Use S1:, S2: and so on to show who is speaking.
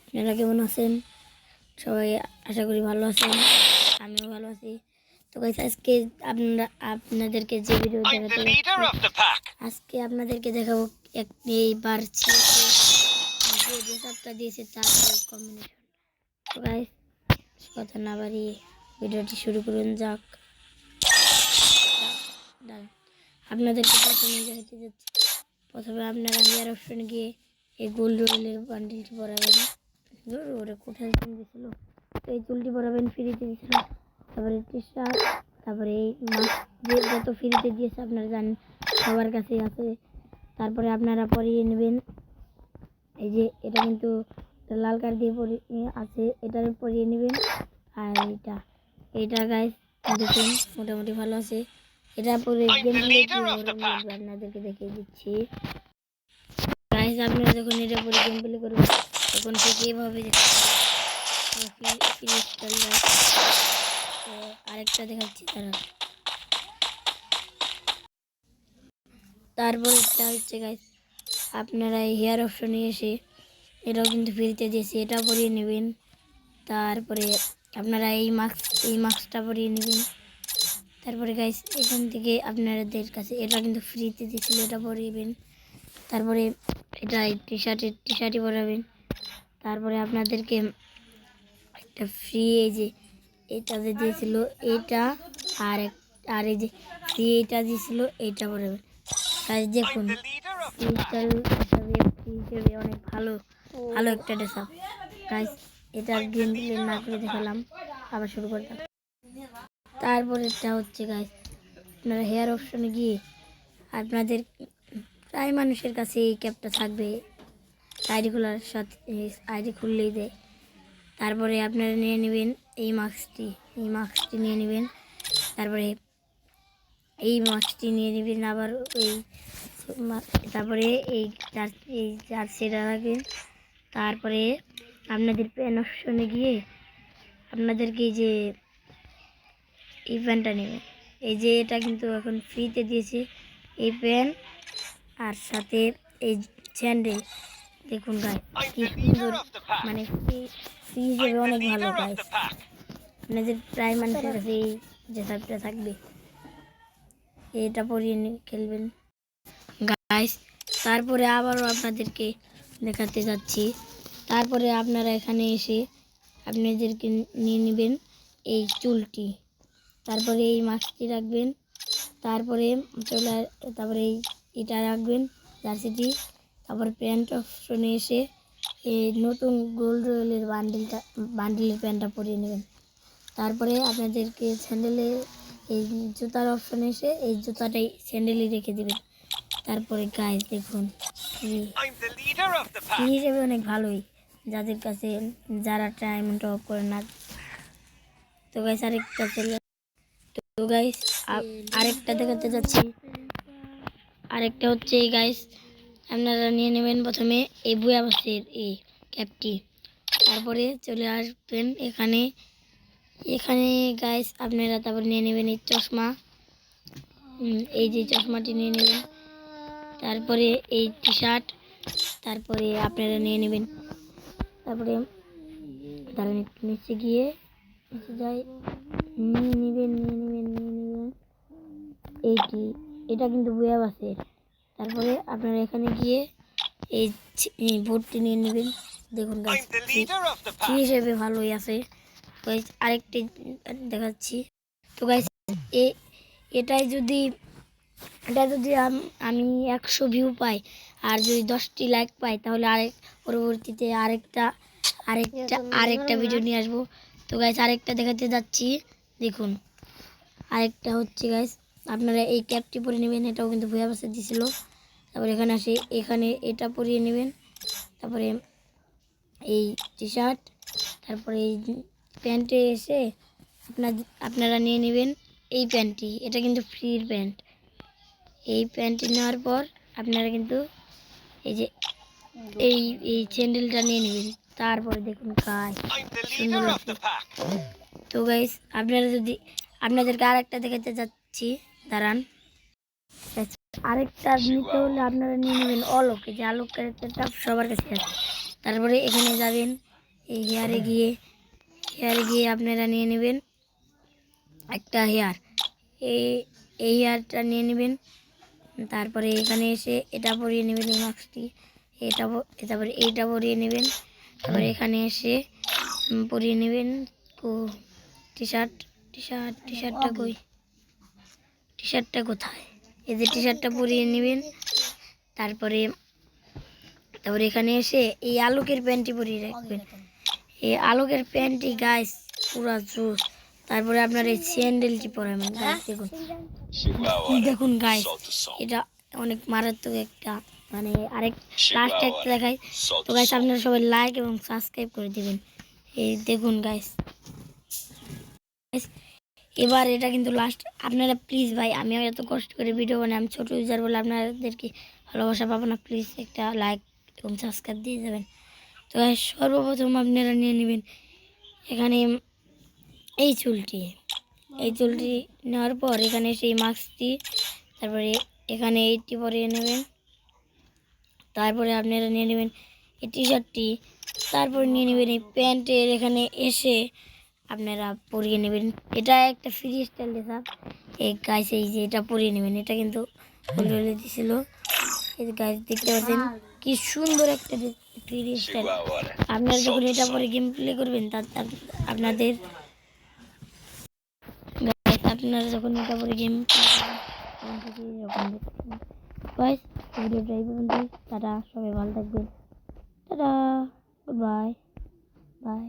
S1: আপনারা কেমন আছেন? সবাই আশা করি ভালো আছেন, আমিও ভালো আছি। তো গাইস আজকে আপনাদেরকে যে ভিডিও দেখাতে আজকে আপনাদেরকে দেখাবো এইবার যে ড্রেসআপটা দিয়েছে তার কম্বিনেশন। তো গাইস কথা না বাড়িয়ে ভিডিওটি শুরু করুন যাক। আপনাদেরকে প্রথমে দেখাতে যাচ্ছি। প্রথমে আপনারা হেয়ার অপশনে গিয়ে এই গোল্ড রোলের বান্ডিলটি পরাবেন। ওরা কোথায় দিয়েছিল, তো এই চুলটি পরাবেন, ফ্রিতে দিয়েছিল। তারপরে টি শার্ট, তারপরে এই মাস্ক যে যত ফ্রিতে দিয়েছে আপনারা জানেন, সবার কাছেই আছে। তারপরে আপনারা পরিয়ে নেবেন এই যে এটা কিন্তু লাল কার্ড দিয়ে আছে, এটা পরিয়ে নেবেন। আর এইটা গাইস দেখুন মোটামুটি ভালো আছে। এটা পরে আপনাদেরকে দেখিয়ে দিচ্ছি। গাইস আপনারা যখন এটা পরে গেম প্লে করবেন তখন ঠিক এইভাবে আরেকটা দেখাচ্ছি তারপর এটা হচ্ছে গাইস আপনারা হেয়ার অপশনে এসে এটাও কিন্তু ফ্রিতে দিয়েছি, এটা পরিয়ে নেবেন। তারপরে আপনারা এই মাস্কটা পরিয়ে নেবেন। তারপরে গাইস এখান থেকে আপনাদের কাছে এটা কিন্তু ফ্রিতে দিয়েছিল, এটা পরিয়েবেন। তারপরে এটা টি শার্টই পরাবেন। তারপরে আপনাদেরকে একটা ফ্রি এই যে এটা যে দিয়েছিল এটা, আর এই যে ফ্রি এটা দিয়েছিল এইটা পরাবেন। গাইস দেখুন হিসেবে অনেক ভালো একটা ড্রেসআপ। গাইস এটা গেম প্লে না করে দেখালাম, আবার শুরু করতাম। তারপর এটা হচ্ছে গাইস আপনারা হেয়ার অপশনে গিয়ে আপনাদের প্রায় মানুষের কাছে এই ক্যাপটা থাকবে, আইডি খোলার সাথে আইডি খুললেই দেয়। তারপরে আপনারা নিয়ে নেবেন এই মাস্কটি নিয়ে নেবেন। তারপরে এই মাস্কটি নিয়ে নেবেন আবার তারপরে এই জার্সিটা রাখবেন। তারপরে আপনাদের প্যান অপশনে গিয়ে আপনাদেরকে যে এই প্যান্টটা নেবেন, এই যে এটা কিন্তু এখন ফ্রিতে দিয়েছে এই প্যান্ট আর সাথে এই স্যান্ডেল। দেখুন গাইস কি সুন্দর, মানে ফ্রি হিসেবে অনেক ভালো গাইস। আপনাদের প্রায় মানুষের কাছে এই ড্রেসআপটা থাকবে, এটা পরিয়ে খেলবেন গাইস। তারপরে আবারও আপনাদেরকে দেখাতে যাচ্ছি। তারপরে আপনারা এখানে এসে আপনাদেরকে নিয়ে নেবেন এই চুলটি, তারপরে এই মাস্কটি রাখবেন। তারপরে তারপরে এটা রাখবেন জার্সিটি। তারপরে প্যান্ট অপশনে এসে এই নতুন গোল্ড রয়েলের বান্ডিলের প্যান্টটা পরিয়ে নেবেন। তারপরে আপনাদেরকে স্যান্ডেলে এই জুতার অপশনে এসে এই জুতাটাই স্যান্ডেলে রেখে দেবেন। তারপরে গাইস দেখুন হিসেবে অনেক ভালোই, যাদের কাছে যারা টাইম টপ করে না। তো গাইস আরেকটা দেখাতে যাচ্ছি। আরেকটা হচ্ছে এই গাইস আপনারা নিয়ে নেবেন প্রথমে এই বুয়া বাসের এই ক্যাপটি। তারপরে চলে আসবেন এখানে গাইস আপনারা তারপর নিয়ে নেবেন এই চশমা, এই যে চশমাটি নিয়ে নেবেন। তারপরে এই টি শার্ট, তারপরে আপনারা নিয়ে নেবেন। তারপরে তারা নিচে গিয়ে নিয়ে নেবেন এটা কিন্তু বুয়া বাসের। তারপরে আপনারা এখানে গিয়ে এই বোর্ডটি নিয়ে নেবেন। দেখুন গাইস কি হিসেবে ভালোই আছে। আরেকটি দেখাচ্ছি। তো গাইস এটা যদি আমি 100 ভিউ পাই আর যদি 10টি লাইক পাই তাহলে পরবর্তীতে আরেকটা ভিডিও নিয়ে আসবো। তো গাইস আরেকটা দেখাতে যাচ্ছি। দেখুন আরেকটা হচ্ছে গাইস আপনারা এই ক্যাপটি পরে নেবেন, এটাও কিন্তু ভুয়া বাসে দিয়েছিল। তারপরে এখানে এটা পরিয়ে নেবেন। তারপরে এই টি শার্ট, তারপরে এই প্যান্টে এসে আপনারা নিয়ে নেবেন এই প্যান্টটি, এটা কিন্তু ফ্রির প্যান্ট। এই প্যান্টটি নেওয়ার পর আপনারা কিন্তু এই যে এই স্যান্ডেলটা নিয়ে নেবেন। তারপরে দেখুন গাইস সুন্দর লাগছে। তো গাইস আপনাদেরকে আরেকটা দেখাতে যাচ্ছি, দাঁড়ান। আরেকটা নিতে হলে আপনারা নিয়ে নেবেন অলোক, যে আলোক ক্যারেক্টারটা সবার কাছে আছে। তারপরে এখানে যাবেন, এই হেয়ারে গিয়ে আপনারা নিয়ে নেবেন একটা হেয়ার। এই এই হেয়ারটা নিয়ে নেবেন। তারপরে এখানে এসে এটা পরিয়ে নেবেন, এই মাস্কটি। তারপরে এইটা পরিয়ে নেবেন। তারপরে এখানে এসে পরিয়ে নেবেন টি শার্টটা কই, টি শার্টটা কোথায়? এই যে টি শার্টটা পরিয়ে নেবেন। তারপরে এখানে এসে এই আলোকের প্যান্টটি পরিয়ে রাখবেন। এই আলোকের প্যান্টটি গাইস পুরা জোস। তারপরে আপনার এই স্যান্ডেলটি পরাবেন গাইস। দেখুন গাইস, এটা অনেক মারাত্মক একটা, মানে আরেক লাস্ট একটা দেখাই। তো গাইস আপনারা সবাই লাইক এবং সাবস্ক্রাইব করে দিবেন। এই দেখুন গাইস, এবার এটা কিন্তু লাস্ট। আপনারা প্লিজ ভাই, আমি এত কষ্ট করে ভিডিও বানাই, আমি ছোটো ইউজার বলে আপনাদেরকে ভালোবাসা পাবো না। প্লিজ একটা লাইক এবং সাবস্ক্রাইব দিয়ে যাবেন। তো গাইস সর্বপ্রথম আপনারা নিয়ে নেবেন এখানে এই চুলটি নেওয়ার পর এখানে সেই মাস্কটি, তারপরে এখানে এইটি পরিয়ে নেবেন। তারপরে আপনারা নিয়ে নেবেন এই টি শার্টটি। তারপরে নিয়ে নেবেন এই প্যান্টের এখানে এসে আপনারা পরিয়ে নেবেন। এটা একটা ফ্রি স্টাইল ড্রেস। এই গাইস এই যে এটা পরিয়ে নেবেন, এটা কিন্তু খুলে দিছিল। এই যে গাইস দেখতে পাচ্ছেন কি সুন্দর একটা ফ্রি স্টাইল। আপনারা যখন এটা পরে গেম প্লে করবেন আপনাদের আপনারা যখন এটা পরে গেম গাইস ভিডিওটা এই পর্যন্তই। টাটা, সবাই ভালো থাকবেন। Tata, goodbye, by.